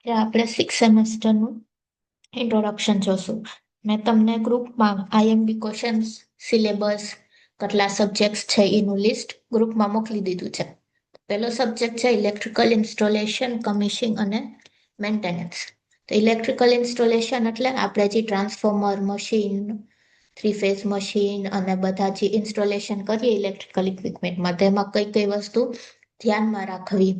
કે આપણે 6 સેમેસ્ટરનું ઇન્ટ્રોડક્શન જોશું. મેં તમને ગ્રુપમાં આઈએમપી ક્વેશ્ચન્સ, સિલેબસ, કેટલા સબ્જેક્ટ્સ છે એનું લિસ્ટ ગ્રુપમાં મોકલી દીધું છે. પહેલો સબ્જેક્ટ છે ઇલેક્ટ્રિકલ ઇન્સ્ટોલેશન, કમિશનિંગ અને મેન્ટેનન્સ. તો ઇલેક્ટ્રિકલ ઇન્સ્ટોલેશન એટલે આપણે જે transformer, machine, three phase machine અને બધા જે ઇન્સ્ટોલેશન કરીએ ઇલેક્ટ્રિકલ ઇક્વિપમેન્ટમાં તેમાં કઈ કઈ વસ્તુ ધ્યાનમાં રાખવી.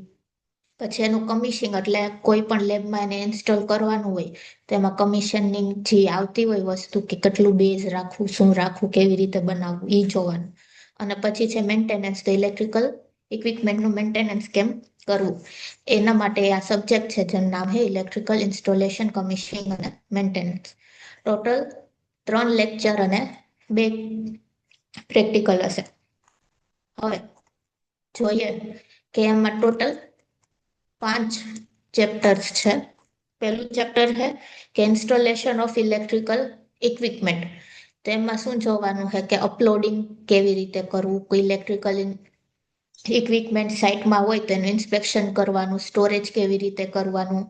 પછી એનું કમિશનિંગ એટલે કોઈ પણ લેબમાં એને ઇન્સ્ટોલ કરવાનું હોય તેમાં કમિશનિંગ જે આવતી હોય વસ્તુ કે કેટલું બેઝ રાખવું, શું રાખવું, કેવી રીતે બનાવવું એ જોવાનું. અને પછી છે મેન્ટેનન્સ, તો ઇલેક્ટ્રિકલ ઇક્વિપમેન્ટનું મેન્ટેનન્સ કેમ કરવું એના માટે આ સબ્જેક્ટ છે જેનું નામ છે ઇલેક્ટ્રિકલ ઇન્સ્ટોલેશન, કમિશનિંગ અને મેન્ટેનન્સ. ટોટલ 3 લેક્ચર અને 2 પ્રેક્ટિકલ હશે. હવે જોઈએ કે એમાં ટોટલ 5 ચેપ્ટર્સ છે. પહેલું ચેપ્ટર છે કે ઇન્સ્ટોલેશન ઓફ ઇલેક્ટ્રિકલ ઇક્વિપમેન્ટ. તો એમાં શું જોવાનું છે કે અપલોડિંગ કેવી રીતે કરવું, કોઈ ઇલેક્ટ્રિકલ ઇક્વિપમેન્ટ સાઇટમાં હોય તો એનું ઇન્સ્પેક્શન કરવાનું, સ્ટોરેજ કેવી રીતે કરવાનું,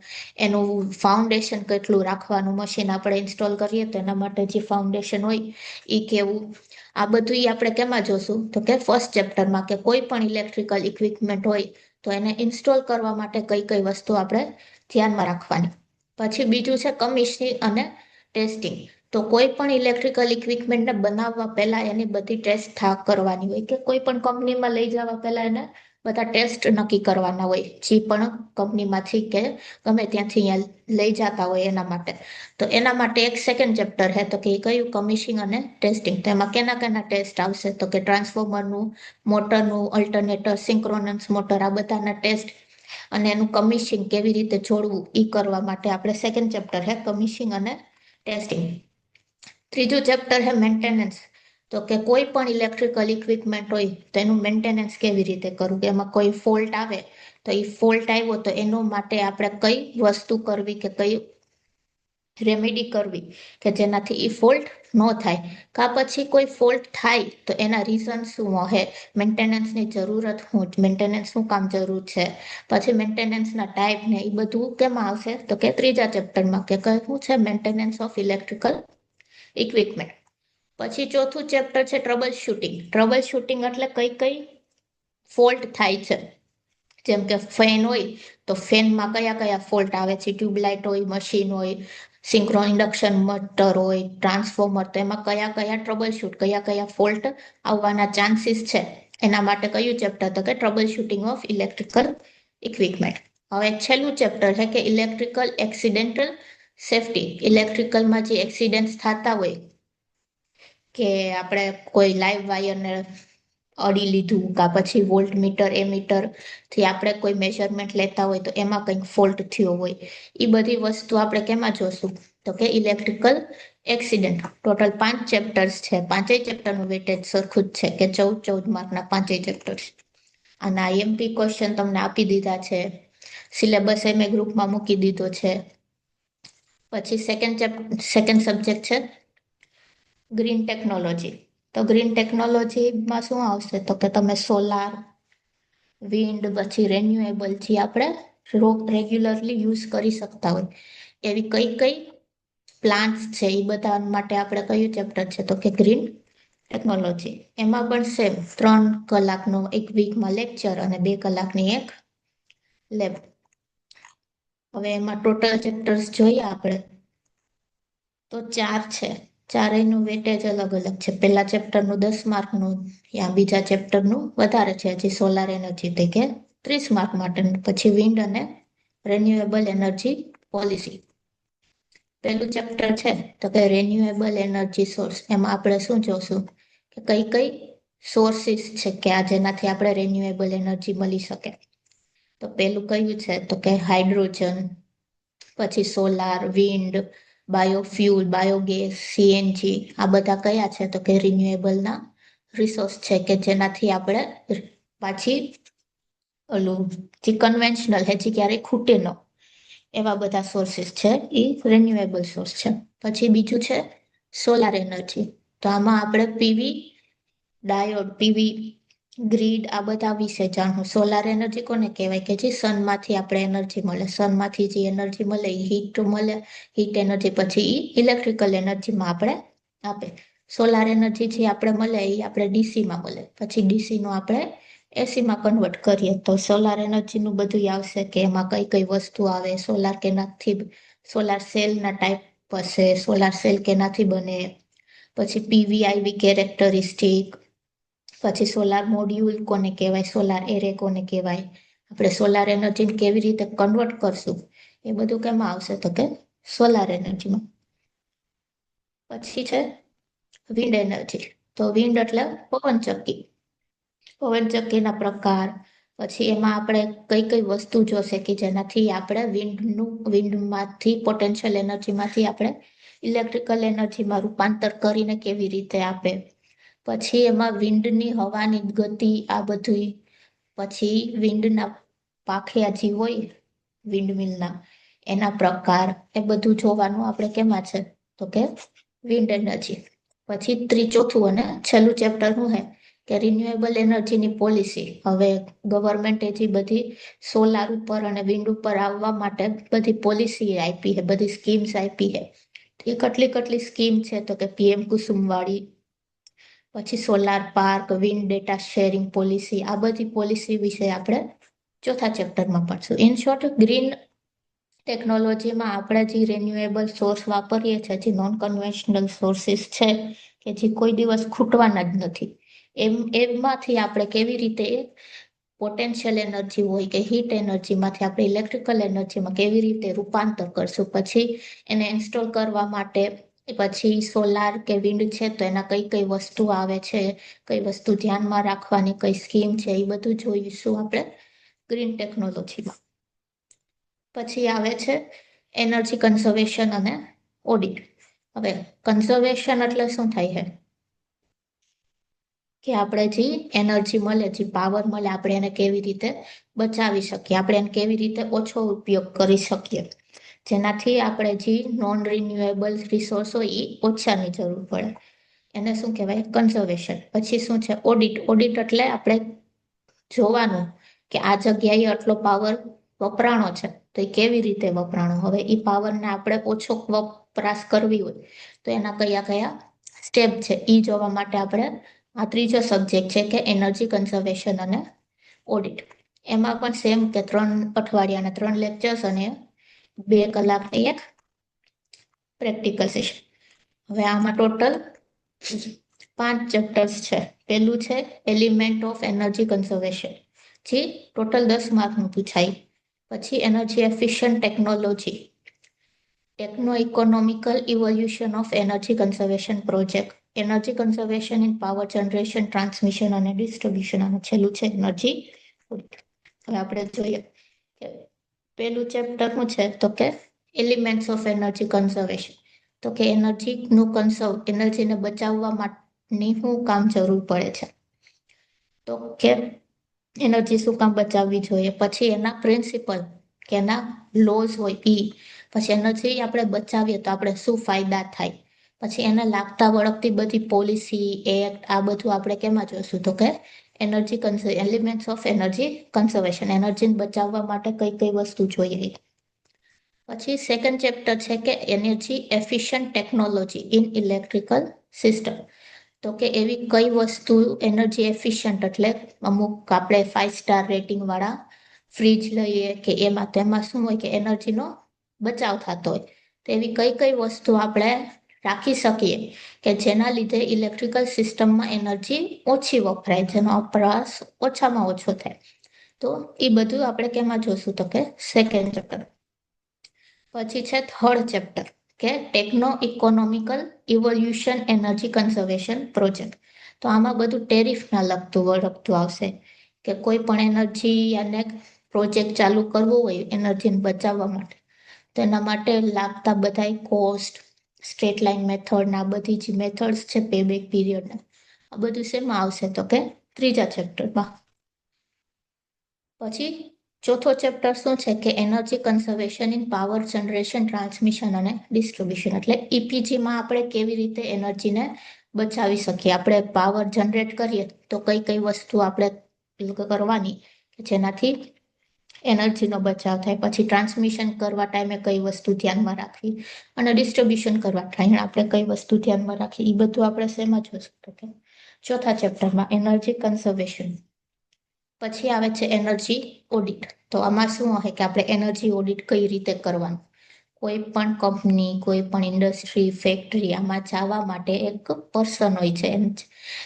એનું ફાઉન્ડેશન કેટલું રાખવાનું, મશીન આપણે ઇન્સ્ટોલ કરીએ તો એના માટે જે ફાઉન્ડેશન હોય એ કેવું. આ બધું આપણે કેમાં જોશું તો કે ફર્સ્ટ ચેપ્ટરમાં કે કોઈ પણ ઇલેક્ટ્રિકલ ઇક્વિપમેન્ટ હોય તો એને ઇન્સ્ટોલ કરવા માટે કઈ કઈ વસ્તુ આપણે ધ્યાનમાં રાખવાની. પછી બીજું છે કમિશનિંગ અને ટેસ્ટિંગ. તો કોઈ પણ ઇલેક્ટ્રિકલ ઇક્વિપમેન્ટને બનાવવા પહેલા એની બધી ટેસ્ટ કરવાની હોય કે કોઈ પણ કંપનીમાં લઈ જવા પહેલા એને બધા ટેસ્ટ નક્કી કરવાના હોય, જે પણ કંપનીમાંથી કે ગમે ત્યાંથી અહીંયા લઈ જતા હોય એના માટે. તો એના માટે એક સેકન્ડ ચેપ્ટર છે તો કે કયું કમિશનિંગ અને ટેસ્ટિંગ. તો એમાં કેના કેના ટેસ્ટ આવશે તો કે ટ્રાન્સફોર્મરનું, મોટરનું, અલ્ટરનેટર, સિંક્રોનસ મોટર, આ બધાના ટેસ્ટ અને એનું કમિશનિંગ કેવી રીતે જોડવું એ કરવા માટે આપણે સેકન્ડ ચેપ્ટર છે કમિશનિંગ અને ટેસ્ટિંગ. ત્રીજું ચેપ્ટર છે મેન્ટેનન્સ. તો કે કોઈ પણ ઇલેક્ટ્રિકલ ઇક્વિપમેન્ટ હોય તો એનું મેન્ટેનન્સ કેવી રીતે કરવું, કે એમાં કોઈ ફોલ્ટ આવે તો એ ફોલ્ટ આવ્યો તો એનો માટે આપણે કઈ વસ્તુ કરવી કે કઈ રેમેડી કરવી કે જેનાથી એ ફોલ્ટ ન થાય. કા પછી કોઈ ફોલ્ટ થાય તો એના રીઝન શું હશે, મેન્ટેનન્સની જરૂરત શું, મેન્ટેનન્સ શું કામ જરૂર છે. પછી મેન્ટેનન્સના ટાઈપ ને એ બધું કેમાં આવશે તો કે ત્રીજા ચેપ્ટરમાં કે શું છે મેન્ટેનન્સ ઓફ ઇલેક્ટ્રિકલ ઇક્વિપમેન્ટ. પછી ચોથું ચેપ્ટર છે ટ્રબલ શૂટિંગ. ટ્રબલ શૂટિંગ એટલે કઈ કઈ ફોલ્ટ થાય છે. જેમ કે ફેન હોય તો ફેનમાં કયા કયા ફોલ્ટ આવે છે, ટ્યુબલાઇટ હોય, મશીન હોય, સિંક્રો ઇન્ડક્શન મોટર હોય, ટ્રાન્સફોર્મર, તો એમાં કયા કયા ટ્રબલ શૂટ, કયા કયા ફોલ્ટ આવવાના ચાન્સીસ છે. એના માટે કયું ચેપ્ટર તો કે trouble shooting of electrical equipment. હવે છેલ્લું ચેપ્ટર છે કે ઇલેક્ટ્રિકલ એક્સિડેન્ટલ સેફટી. ઇલેક્ટ્રિકલમાં જે એક્સિડન્ટ થતા હોય કે આપણે કોઈ લાઈવ વાયરને અડી લીધું, કા પછી વોલ્ટ મીટર, એમીટર થી આપણે કોઈ મેઝરમેન્ટ લેતા હોય તો એમાં કંઈક ફોલ્ટ થયો હોય, એ બધી વસ્તુ આપણે કેમાં જોશું તો કે ઇલેક્ટ્રિકલ એક્સિડન્ટ. ટોટલ 5 ચેપ્ટર્સ છે. 5 ચેપ્ટરનું વેટેજ સરખું જ છે કે 14 માર્કના 5 ચેપ્ટર્સ. અને આઈએમપી ક્વેશ્ચન તમને આપી દીધા છે. સિલેબસ એ મેં ગ્રુપમાં મૂકી દીધો છે. પછી સેકન્ડ સબ્જેક્ટ છે ગ્રીન ટેકનોલોજી. તો ગ્રીન ટેકનોલોજીમાં શું આવશે તો કે તમે સોલાર, વિન્ડ, પછી રેન્યુએબલ જે આપણે રેગ્યુલરલી યુઝ કરી શકતા હોય એવી કઈ કઈ પ્લાન્ટ્સ છે એ બધા માટે આપણે કયું ચેપ્ટર છે તો કે ગ્રીન ટેકનોલોજી. એમાં પણ સેમ 3 કલાકનો એક વીકમાં લેક્ચર અને 2 કલાકની એક લેબ. હવે એમાં ટોટલ ચેપ્ટર્સ જોઈએ આપણે તો 4 છે. ચારેયનું વેટેજ અલગ અલગ છે. પહેલા ચેપ્ટરનું 10 માર્કનું, યા બીજા ચેપ્ટરનું વધારે છે હજી સોલાર એનર્જી તે કે 30 માર્ક માટેનું. પછી વિન્ડ અને રેન્યુએબલ એનર્જી પોલિસી. પહેલું ચેપ્ટર છે તો કે રેન્યુએબલ એનર્જી સોર્સ. એમાં આપણે શું જોશું કે કઈ કઈ સોર્સિસ છે કે આ જેનાથી આપણે રેન્યુએબલ એનર્જી મળી શકે. તો પહેલું કયું છે તો કે હાઇડ્રોજન, પછી solar, wind, biofuel, biogas, CNG, આ બધા કયા છે તો કે રિન્યુએબલના રિસોર્સ છે કે જેનાથી આપણે પાછી ઓલું જે કન્વેન્શનલ છે જે ક્યારેય ખૂટે ન એવા બધા સોર્સિસ છે એ રિન્યુએબલ સોર્સ છે. પછી બીજું છે સોલાર એનર્જી. તો આમાં આપણે પીવી ડાયોડ, પીવી ગ્રીડ આ બધા વિશે જાણવું. સોલાર એનર્જી કોને કહેવાય? કે જે સનમાંથી આપણે એનર્જી મળે, સનમાંથી જે એનર્જી મળે એ હીટ મળે, હીટ એનર્જી પછી ઇલેક્ટ્રિકલ એનર્જીમાં આપણે આપે. સોલાર એનર્જી જે આપણે મળે એ આપણે ડીસીમાં મળે, પછી ડીસીનું આપણે એસીમાં કન્વર્ટ કરીએ તો સોલાર એનર્જીનું બધું આવશે કે એમાં કઈ કઈ વસ્તુ આવે, સોલાર કેનાથી, સોલાર સેલના ટાઈપ હશે, સોલાર સેલ કેનાથી બને, પછી પીવીઆઈવી કેરેક્ટરિસ્ટિક, પછી સોલાર મોડ્યુલ કોને કહેવાય, સોલાર એરે કોને કહેવાય, આપણે સોલાર એનર્જીને કેવી રીતે કન્વર્ટ કરશું, એ બધું કેમાં આવશે? તો કે સોલાર એનર્જીમાં. પછી છે વિન્ડ એનર્જી. તો વિન્ડ એટલે પવનચક્કી. પવનચક્કીના પ્રકાર, પછી એમાં આપણે કઈ કઈ વસ્તુ જોશે કે જેનાથી આપણે વિન્ડમાંથી પોટેન્શિયલ એનર્જીમાંથી આપણે ઇલેક્ટ્રિકલ એનર્જીમાં રૂપાંતર કરીને કેવી રીતે આપે. પછી એમાં વિન્ડની હવાની ગતિ આ બધું, પછી વિન્ડના પાંખિયા જે હોય વિન્ડમિલના એના પ્રકાર, એ બધું જોવાનું આપણે કેમાં છે? તો કે વિન્ડ એનર્જી. પછી ચોથું અને છેલ્લું ચેપ્ટર શું છે? કે રિન્યુએબલ એનર્જીની પોલિસી. હવે ગવર્મેન્ટે જે બધી સોલાર ઉપર અને વિન્ડ ઉપર આવવા માટે બધી પોલિસી આપી છે, બધી સ્કીમ્સ આપી છે. એ કેટલી સ્કીમ છે? તો કે પીએમ કુસુમ વાળી, પછી solar park, wind data sharing policy, આ બધી પોલિસી વિશે આપણે ચોથા ચેપ્ટરમાં પડશું. ઇન શોર્ટ, ગ્રીન ટેકનોલોજીમાં આપણે જે રિન્યુએબલ સોર્સ વાપરીએ છીએ, જે નોન કન્વેન્શનલ સોર્સિસ છે કે જે કોઈ દિવસ ખૂટવાના જ નથી, એમાંથી આપણે કેવી રીતે પોટેન્શિયલ એનર્જી હોય કે હીટ એનર્જીમાંથી આપણે ઇલેક્ટ્રિકલ એનર્જીમાં કેવી રીતે રૂપાંતર કરશું. પછી એને ઇન્સ્ટોલ કરવા માટે પછી સોલાર કે વિન્ડ છે તો એના કઈ કઈ વસ્તુ આવે છે, કઈ વસ્તુ ધ્યાનમાં રાખવાની, કઈ સ્કીમ છે, એ બધું જોઈશું આપણે ગ્રીન ટેકનોલોજીમાં. પછી આવે છે એનર્જી કન્ઝર્વેશન અને ઓડિટ. હવે કન્ઝર્વેશન એટલે શું થાય છે? કે આપણે જે એનર્જી મળે, જે પાવર મળે, આપણે એને કેવી રીતે બચાવી શકીએ, આપણે એને કેવી રીતે ઓછો ઉપયોગ કરી શકીએ, જેનાથી આપણે જે નોન રિન્યુએબલ રિસોર્સ હોય એ ઓછાની જરૂર પડે. એને શું કહેવાય? કન્ઝર્વેશન. પછી શું છે? ઓડિટ. ઓડિટ એટલે આપણે જોવાનું કે આ જગ્યાએ આટલો પાવર વપરાણો છે તો એ કેવી રીતે વપરાણો. હવે એ પાવરને આપણે ઓછો વપરાશ કરવી હોય તો એના કયા કયા સ્ટેપ છે એ જોવા માટે આપણે આ ત્રીજો સબ્જેક્ટ છે કે એનર્જી કન્ઝર્વેશન અને ઓડિટ. એમાં પણ સેમ કે 3 અઠવાડિયાના 3 લેક્ચર્સ અને 2 કલાકની એક પ્રેક્ટિકલ સેશન. હવે આમાં ટોટલ 5 ચેપ્ટર્સ છે. પહેલું છે એલિમેન્ટ ઓફ એનર્જી કન્ઝર્વેશન, જે ટોટલ 10 માર્કનું પૂછાય. પછી energy efficient technology, techno economical evolution of energy conservation project, energy conservation in power generation, transmission અને ડિસ્ટ્રીબ્યુશન, અને છેલ્લું છે એનર્જી. હવે આપણે જોઈએ કે પહેલું ચેપ્ટર શું છે? તો કે એલિમેન્ટ્સ ઓફ એનર્જી કન્ઝર્વેશન. તો કે એનર્જીનું કન્ઝર્વ, એનર્જીને બચાવવા માટેની શું કામ જરૂર પડે છે? તો કે એનર્જી શું કામ બચાવવી જોઈએ, પછી એના પ્રિન્સિપલ કે એના લોઝ હોય ઈ, પછી એનર્જી આપણે બચાવીએ તો આપણે શું ફાયદા થાય, પછી એને લાગતા વળગતી બધી પોલિસી, એક્ટ, આ બધું આપણે કેમાં જોઈશું? તો કે energy elements of energy conservation, એનર્જીને બચાવવા માટે કઈ કઈ વસ્તુ જોઈએ. પછી સેકન્ડ ચેપ્ટર છે કે energy efficient technology in electrical system. તો કે એવી કઈ વસ્તુ એનર્જી એફિશિયન્ટ એટલે અમુક આપણે 5 સ્ટાર રેટિંગ વાળા ફ્રીજ લઈએ કે એમાં તેમાં શું હોય કે એનર્જીનો બચાવ થતો હોય, તો એવી કઈ કઈ વસ્તુ આપણે રાખી શકીએ કે જેના લીધે ઇલેક્ટ્રિકલ સિસ્ટમમાં એનર્જી ઓછી વપરાય, જેનો વપરાશ ઓછામાં ઓછો થાય. તો એ બધું આપણે કેમાં જોશું? તો કે સેકન્ડ ચેપ્ટર. પછી છે થર્ડ ચેપ્ટર કે techno economical evolution energy conservation project. તો આમાં બધું ટેરિફના લગતું આવશે કે કોઈ પણ એનર્જી અને પ્રોજેક્ટ ચાલુ કરવો હોય એનર્જીને બચાવવા માટે, તો એના માટે લાગતા બધા કોસ્ટ, સ્ટ્રેટ લાઇન મેથડ, આ બધી જે મેથડ્સ છે પેબેક પીરિયડ, આ બધું શેમાં આવશે? તો કે ત્રીજા ચેપ્ટરમાં. પછી ચોથો ચેપ્ટર શું છે કે energy conservation in power generation transmission અને ડિસ્ટ્રીબ્યુશન. એટલે ઈપીજીમાં આપણે કેવી રીતે એનર્જીને બચાવી શકીએ. આપણે પાવર જનરેટ કરીએ તો કઈ કઈ વસ્તુ આપણે કરવાની જેનાથી એનર્જીનો બચાવ થાય. પછી ટ્રાન્સમિશન કરવા ટાઈમે કઈ વસ્તુ ધ્યાનમાં રાખવી અને ડિસ્ટ્રીબ્યુશન કરવા ટાઈમે આપણે કઈ વસ્તુ ધ્યાનમાં રાખવી. એ બધું આપણે શેમાં જોશું તો કે ચોથા ચેપ્ટરમાં એનર્જી કન્ઝર્વેશન. પછી આવે છે એનર્જી ઓડિટ. તો આમાં શું હોય કે આપણે એનર્જી ઓડિટ કઈ રીતે કરવાનું. કોઈ પણ કંપની, કોઈ પણ ઇન્ડસ્ટ્રી, ફેક્ટરી આમાં જવા માટે એક પર્સન હોય છે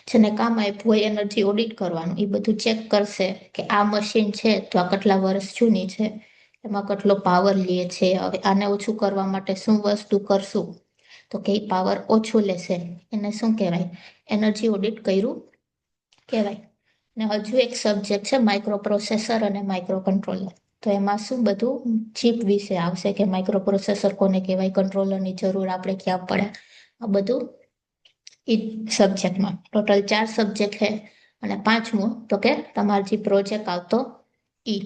જેને કામ આપ્યું હોય એનર્જી ઓડિટ કરવાનું. એ બધું ચેક કરશે કે આ મશીન છે તો આ કેટલા વર્ષ જૂની છે, એમાં કેટલો પાવર લે છે, હવે આને ઓછું કરવા માટે શું વસ્તુ કરશું તો કે પાવર ઓછું લેશે. એને શું કહેવાય? એનર્જી ઓડિટ કર્યું કહેવાય. ને હજુ એક સબ્જેક્ટ છે માઇક્રો પ્રોસેસર અને માઇક્રો કંટ્રોલર. તો એમાં શું બધું ચીપ વિશે આવશે કે માઇક્રો પ્રોસેસર કોને કહેવાય, કંટ્રોલરની જરૂર આપણે ક્યાં પડે, આ બધું એ સબ્જેક્ટમાં. ટોટલ 4 સબ્જેક્ટ છે. અને પાંચમું તો કે તમારો જે પ્રોજેક્ટ આવતો ઈ